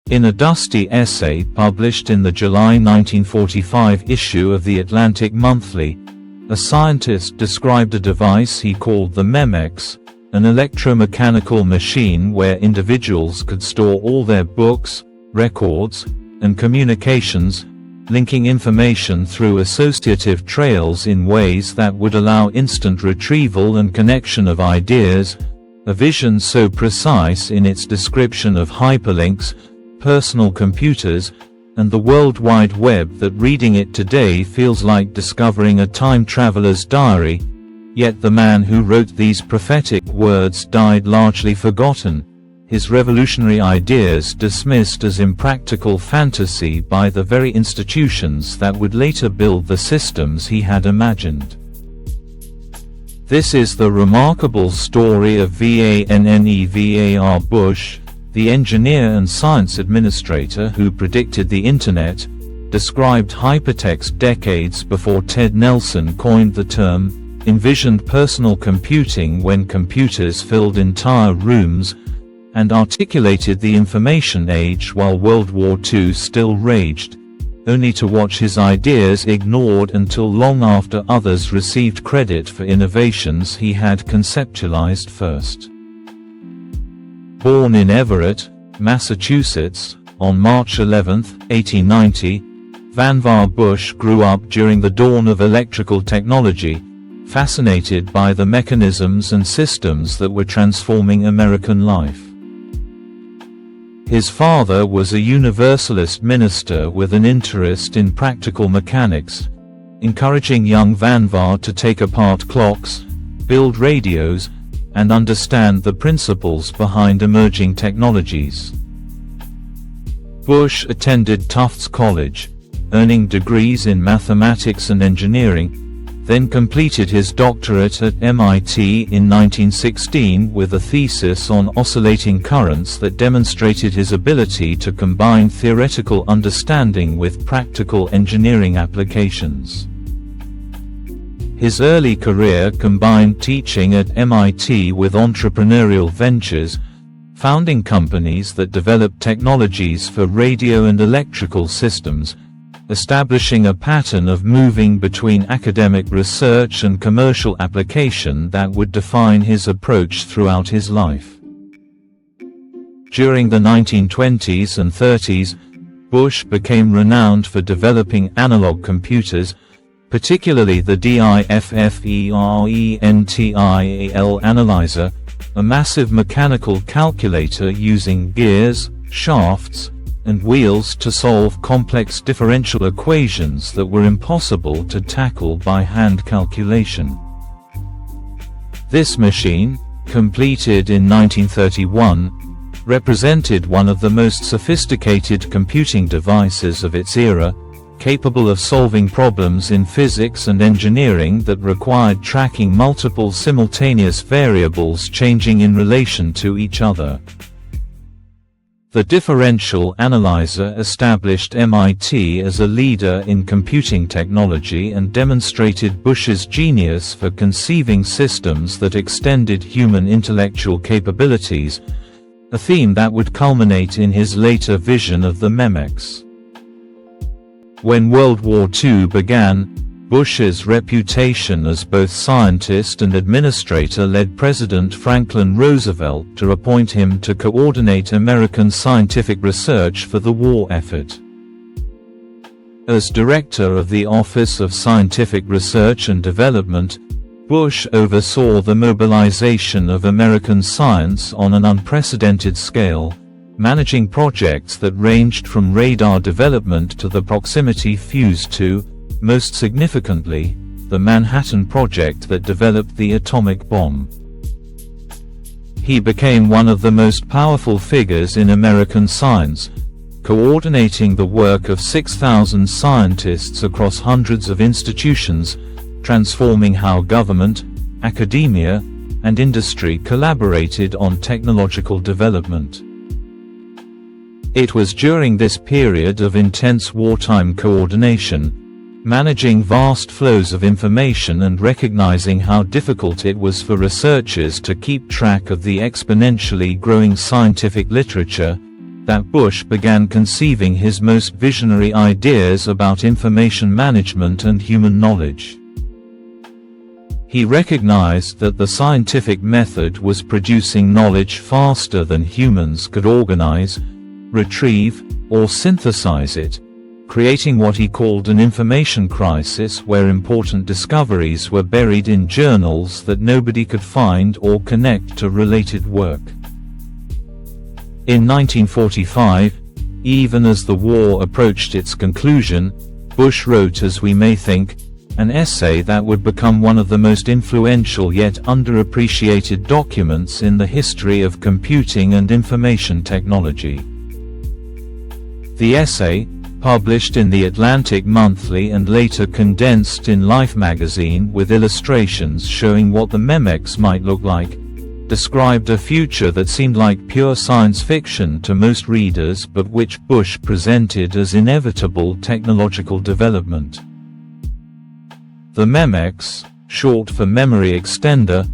In a dusty essay published in the July 1945 issue of the Atlantic Monthly, a scientist described a device he called the Memex, an electromechanical machine where individuals could store all their books, records, and communications, linking information through associative trails in ways that would allow instant retrieval and connection of ideas, a vision so precise in its description of hyperlinks, personal computers, and the World Wide Web that reading it today feels like discovering a time traveler's diary. Yet the man who wrote these prophetic words died largely forgotten, his revolutionary ideas dismissed as impractical fantasy by the very institutions that would later build the systems he had imagined. This is the remarkable story of Vannevar Bush, the engineer and science administrator who predicted the Internet, described hypertext decades before Ted Nelson coined the term, envisioned personal computing when computers filled entire rooms, and articulated the information age while World War II still raged, only to watch his ideas ignored until long after others received credit for innovations he had conceptualized first. Born in Everett, Massachusetts, on March 11, 1890, Vannevar Bush grew up during the dawn of electrical technology, fascinated by the mechanisms and systems that were transforming American life. His father was a Universalist minister with an interest in practical mechanics, encouraging young Vannevar to take apart clocks, build radios, and understand the principles behind emerging technologies. Bush attended Tufts College, earning degrees in mathematics and engineering, then completed his doctorate at MIT in 1916 with a thesis on oscillating currents that demonstrated his ability to combine theoretical understanding with practical engineering applications. His early career combined teaching at MIT with entrepreneurial ventures, founding companies that developed technologies for radio and electrical systems, establishing a pattern of moving between academic research and commercial application that would define his approach throughout his life. During the 1920s and 30s, Bush became renowned for developing analog computers, particularly the differential analyzer, a massive mechanical calculator using gears, shafts, and wheels to solve complex differential equations that were impossible to tackle by hand calculation. This machine, completed in 1931, represented one of the most sophisticated computing devices of its era, capable of solving problems in physics and engineering that required tracking multiple simultaneous variables changing in relation to each other. The differential analyzer established MIT as a leader in computing technology and demonstrated Bush's genius for conceiving systems that extended human intellectual capabilities, a theme that would culminate in his later vision of the Memex. When World War II began, Bush's reputation as both scientist and administrator led President Franklin Roosevelt to appoint him to coordinate American scientific research for the war effort. As director of the Office of Scientific Research and Development, Bush oversaw the mobilization of American science on an unprecedented scale, managing projects that ranged from radar development to the proximity fuse to, most significantly, the Manhattan Project that developed the atomic bomb. He became one of the most powerful figures in American science, coordinating the work of 6,000 scientists across hundreds of institutions, transforming how government, academia, and industry collaborated on technological development. It was during this period of intense wartime coordination, managing vast flows of information and recognizing how difficult it was for researchers to keep track of the exponentially growing scientific literature, that Bush began conceiving his most visionary ideas about information management and human knowledge. He recognized that the scientific method was producing knowledge faster than humans could organize, retrieve, or synthesize it, creating what he called an information crisis where important discoveries were buried in journals that nobody could find or connect to related work. In 1945, even as the war approached its conclusion, Bush wrote As We May Think, an essay that would become one of the most influential yet underappreciated documents in the history of computing and information technology. The essay, published in The Atlantic Monthly and later condensed in Life magazine with illustrations showing what the Memex might look like, described a future that seemed like pure science fiction to most readers but which Bush presented as inevitable technological development. The Memex, short for Memory Extender,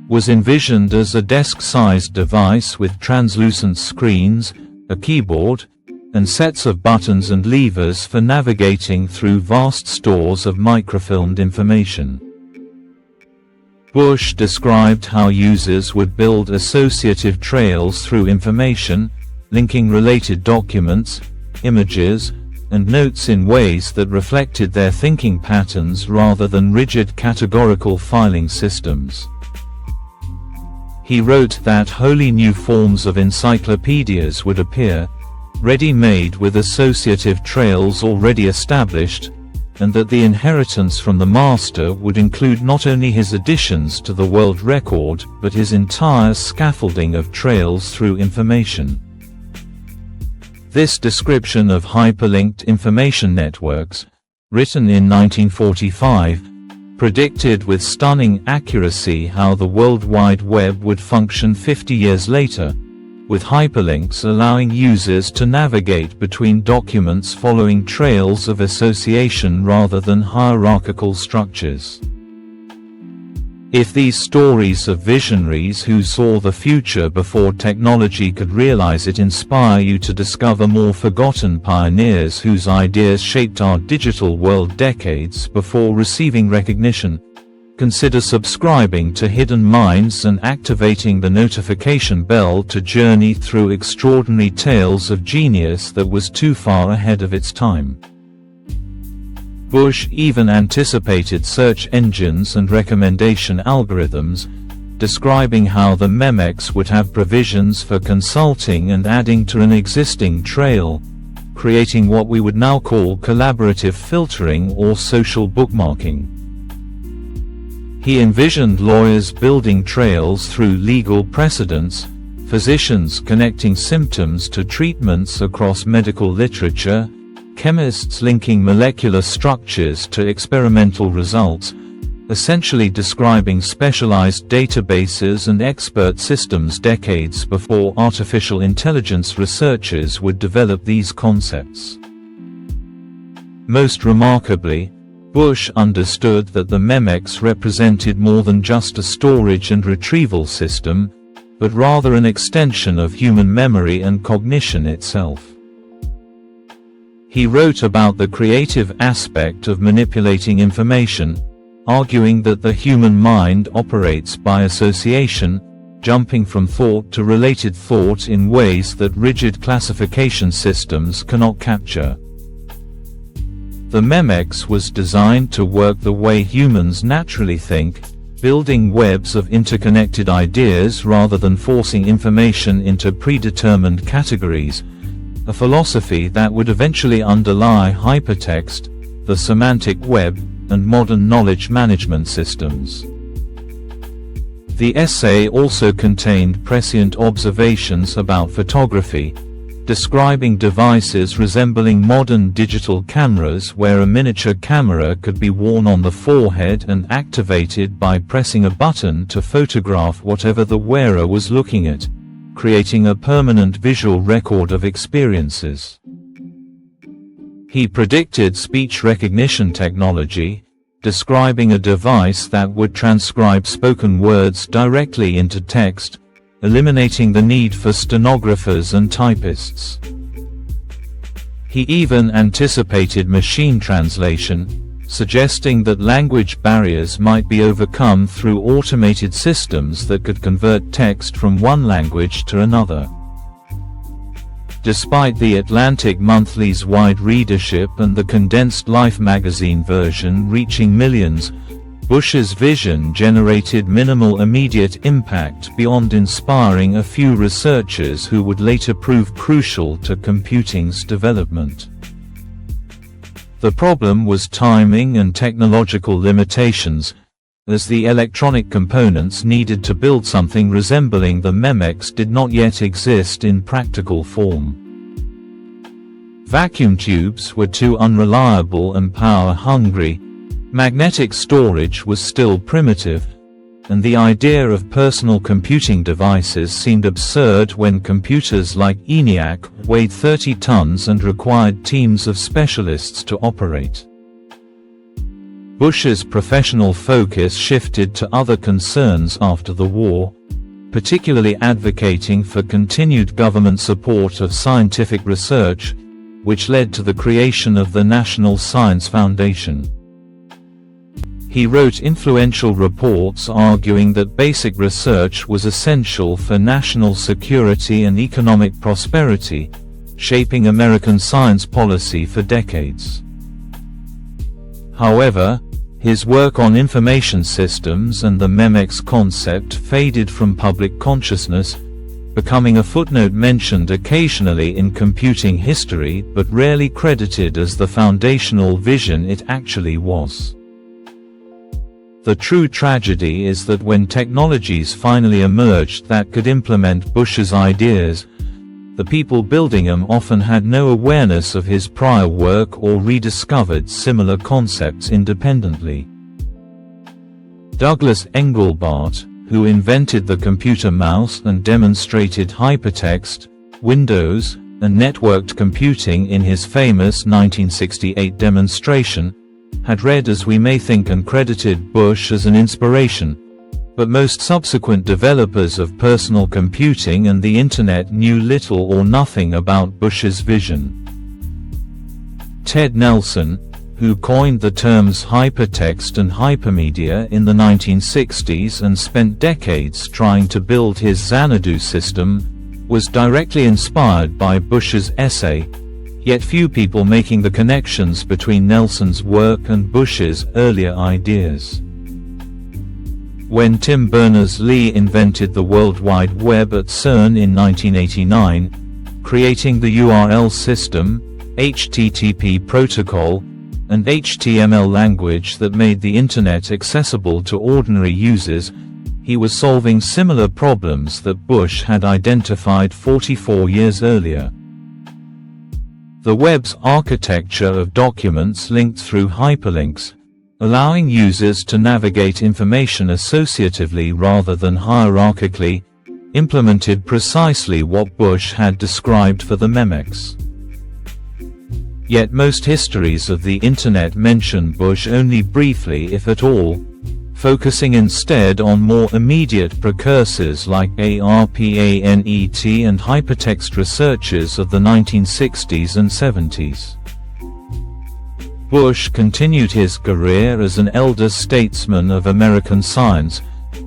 was envisioned as a desk-sized device with translucent screens, a keyboard, and sets of buttons and levers for navigating through vast stores of microfilmed information. Bush described how users would build associative trails through information, linking related documents, images, and notes in ways that reflected their thinking patterns rather than rigid categorical filing systems. He wrote that wholly new forms of encyclopedias would appear, ready-made with associative trails already established, and that the inheritance from the master would include not only his additions to the world record but his entire scaffolding of trails through information. This description of hyperlinked information networks, written in 1945, predicted with stunning accuracy how the World Wide Web would function 50 years later, with hyperlinks allowing users to navigate between documents following trails of association rather than hierarchical structures. If these stories of visionaries who saw the future before technology could realize it inspire you to discover more forgotten pioneers whose ideas shaped our digital world decades before receiving recognition, consider subscribing to Hidden Minds and activating the notification bell to journey through extraordinary tales of genius that was too far ahead of its time. Bush even anticipated search engines and recommendation algorithms, describing how the Memex would have provisions for consulting and adding to an existing trail, creating what we would now call collaborative filtering or social bookmarking. He envisioned lawyers building trails through legal precedents, physicians connecting symptoms to treatments across medical literature, chemists linking molecular structures to experimental results, essentially describing specialized databases and expert systems decades before artificial intelligence researchers would develop these concepts. Most remarkably, Bush understood that the Memex represented more than just a storage and retrieval system, but rather an extension of human memory and cognition itself. He wrote about the creative aspect of manipulating information, arguing that the human mind operates by association, jumping from thought to related thought in ways that rigid classification systems cannot capture. The Memex was designed to work the way humans naturally think, building webs of interconnected ideas rather than forcing information into predetermined categories, a philosophy that would eventually underlie hypertext, the semantic web, and modern knowledge management systems. The essay also contained prescient observations about photography, describing devices resembling modern digital cameras where a miniature camera could be worn on the forehead and activated by pressing a button to photograph whatever the wearer was looking at, creating a permanent visual record of experiences. He predicted speech recognition technology, describing a device that would transcribe spoken words directly into text, eliminating the need for stenographers and typists. He even anticipated machine translation, suggesting that language barriers might be overcome through automated systems that could convert text from one language to another. Despite the Atlantic Monthly's wide readership and the condensed Life magazine version reaching millions, Bush's vision generated minimal immediate impact beyond inspiring a few researchers who would later prove crucial to computing's development. The problem was timing and technological limitations, as the electronic components needed to build something resembling the Memex did not yet exist in practical form. Vacuum tubes were too unreliable and power-hungry, magnetic storage was still primitive, and the idea of personal computing devices seemed absurd when computers like ENIAC weighed 30 tons and required teams of specialists to operate. Bush's professional focus shifted to other concerns after the war, particularly advocating for continued government support of scientific research, which led to the creation of the National Science Foundation. He wrote influential reports arguing that basic research was essential for national security and economic prosperity, shaping American science policy for decades. However, his work on information systems and the Memex concept faded from public consciousness, becoming a footnote mentioned occasionally in computing history but rarely credited as the foundational vision it actually was. The true tragedy is that when technologies finally emerged that could implement Bush's ideas, the people building them often had no awareness of his prior work or rediscovered similar concepts independently. Douglas Engelbart, who invented the computer mouse and demonstrated hypertext, Windows, and networked computing in his famous 1968 demonstration, had read As We May Think and credited Bush as an inspiration, but most subsequent developers of personal computing and the Internet knew little or nothing about Bush's vision. Ted Nelson, who coined the terms hypertext and hypermedia in the 1960s and spent decades trying to build his Xanadu system, was directly inspired by Bush's essay, yet few people making the connections between Nelson's work and Bush's earlier ideas. When Tim Berners-Lee invented the World Wide Web at CERN in 1989, creating the URL system, HTTP protocol, and HTML language that made the Internet accessible to ordinary users, he was solving similar problems that Bush had identified 44 years earlier. The web's architecture of documents linked through hyperlinks, allowing users to navigate information associatively rather than hierarchically, implemented precisely what Bush had described for the Memex. Yet most histories of the Internet mention Bush only briefly if at all, focusing instead on more immediate precursors like ARPANET and hypertext researchers of the 1960s and 70s. Bush continued his career as an elder statesman of American science,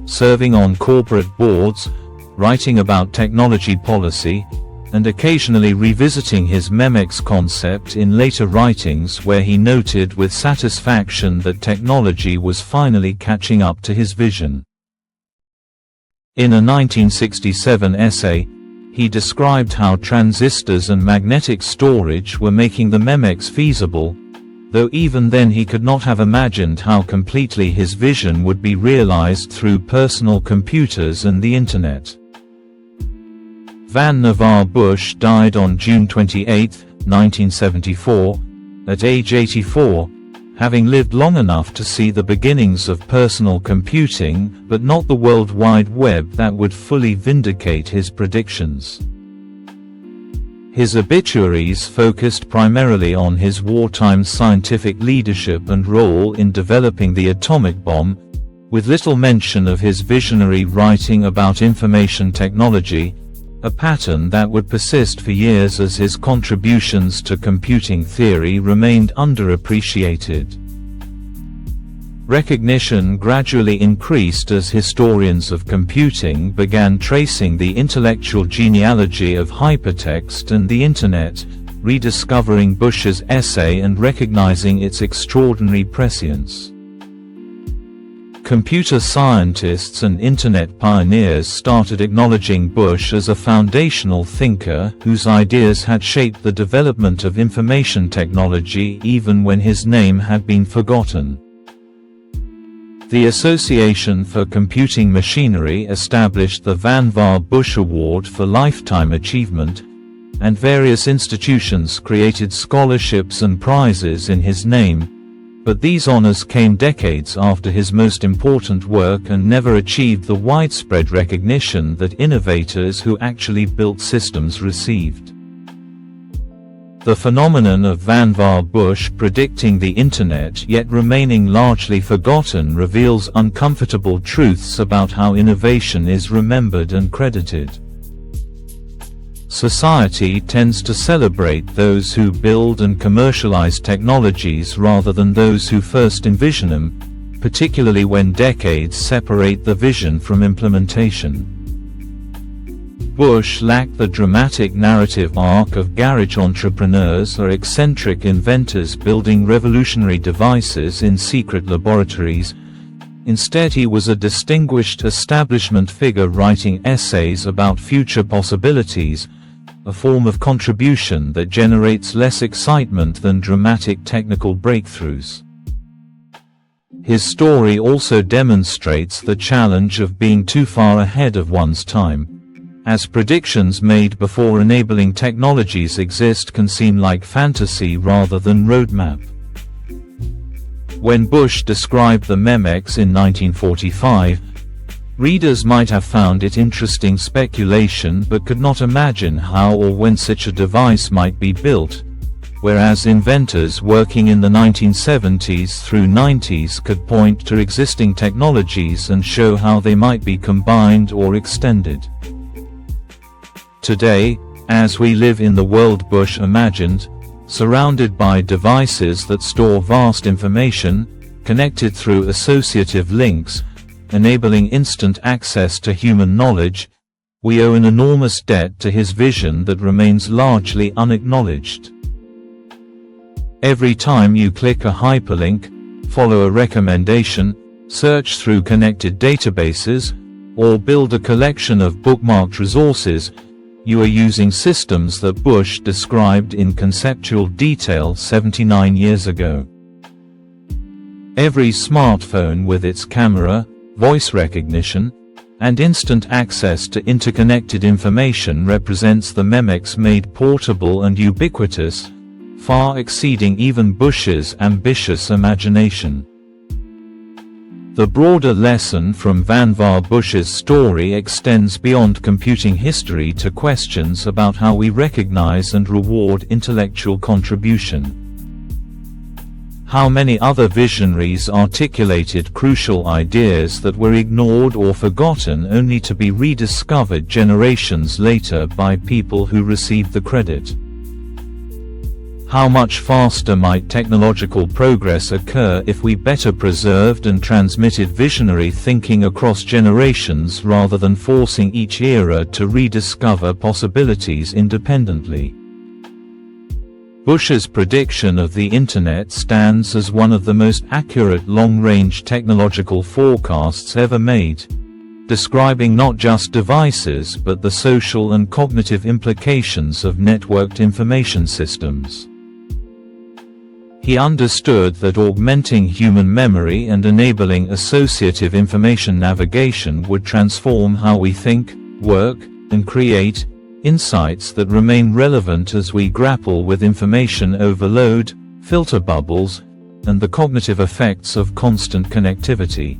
serving on corporate boards, writing about technology policy, and occasionally revisiting his Memex concept in later writings where he noted with satisfaction that technology was finally catching up to his vision. In a 1967 essay, he described how transistors and magnetic storage were making the Memex feasible, though even then he could not have imagined how completely his vision would be realized through personal computers and the Internet. Vannevar Bush died on June 28, 1974, at age 84, having lived long enough to see the beginnings of personal computing but not the World Wide Web that would fully vindicate his predictions. His obituaries focused primarily on his wartime scientific leadership and role in developing the atomic bomb, with little mention of his visionary writing about information technology, a pattern that would persist for years as his contributions to computing theory remained underappreciated. Recognition gradually increased as historians of computing began tracing the intellectual genealogy of hypertext and the Internet, rediscovering Bush's essay and recognizing its extraordinary prescience. Computer scientists and Internet pioneers started acknowledging Bush as a foundational thinker whose ideas had shaped the development of information technology even when his name had been forgotten. The Association for Computing Machinery established the Vannevar Bush Award for Lifetime Achievement, and various institutions created scholarships and prizes in his name, but these honors came decades after his most important work and never achieved the widespread recognition that innovators who actually built systems received. The phenomenon of Vannevar Bush predicting the Internet yet remaining largely forgotten reveals uncomfortable truths about how innovation is remembered and credited. Society tends to celebrate those who build and commercialize technologies rather than those who first envision them, particularly when decades separate the vision from implementation. Bush lacked the dramatic narrative arc of garage entrepreneurs or eccentric inventors building revolutionary devices in secret laboratories. Instead, he was a distinguished establishment figure writing essays about future possibilities, a form of contribution that generates less excitement than dramatic technical breakthroughs. His story also demonstrates the challenge of being too far ahead of one's time, as predictions made before enabling technologies exist can seem like fantasy rather than roadmap. When Bush described the Memex in 1945, readers might have found it interesting speculation but could not imagine how or when such a device might be built, whereas inventors working in the 1970s through 90s could point to existing technologies and show how they might be combined or extended. Today, as we live in the world Bush imagined, surrounded by devices that store vast information, connected through associative links, enabling instant access to human knowledge, we owe an enormous debt to his vision that remains largely unacknowledged. Every time you click a hyperlink, follow a recommendation, search through connected databases, or build a collection of bookmarked resources, you are using systems that Bush described in conceptual detail 79 years ago. Every smartphone with its camera, voice recognition, and instant access to interconnected information represents the Memex made portable and ubiquitous, far exceeding even Bush's ambitious imagination. The broader lesson from Vannevar Bush's story extends beyond computing history to questions about how we recognize and reward intellectual contribution. How many other visionaries articulated crucial ideas that were ignored or forgotten only to be rediscovered generations later by people who received the credit? How much faster might technological progress occur if we better preserved and transmitted visionary thinking across generations rather than forcing each era to rediscover possibilities independently? Bush's prediction of the Internet stands as one of the most accurate long-range technological forecasts ever made, describing not just devices but the social and cognitive implications of networked information systems. He understood that augmenting human memory and enabling associative information navigation would transform how we think, work, and create insights that remain relevant as we grapple with information overload, filter bubbles, and the cognitive effects of constant connectivity.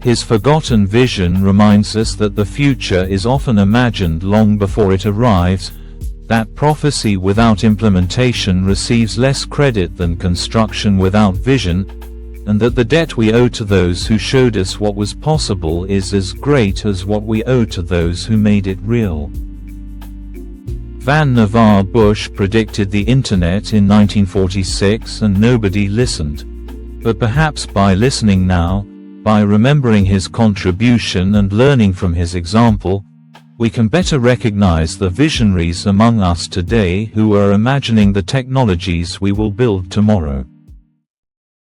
His forgotten vision reminds us that the future is often imagined long before it arrives, that prophecy without implementation receives less credit than construction without vision, and that the debt we owe to those who showed us what was possible is as great as what we owe to those who made it real. Vannevar Bush predicted the Internet in 1946 and nobody listened. But perhaps by listening now, by remembering his contribution and learning from his example, we can better recognize the visionaries among us today who are imagining the technologies we will build tomorrow.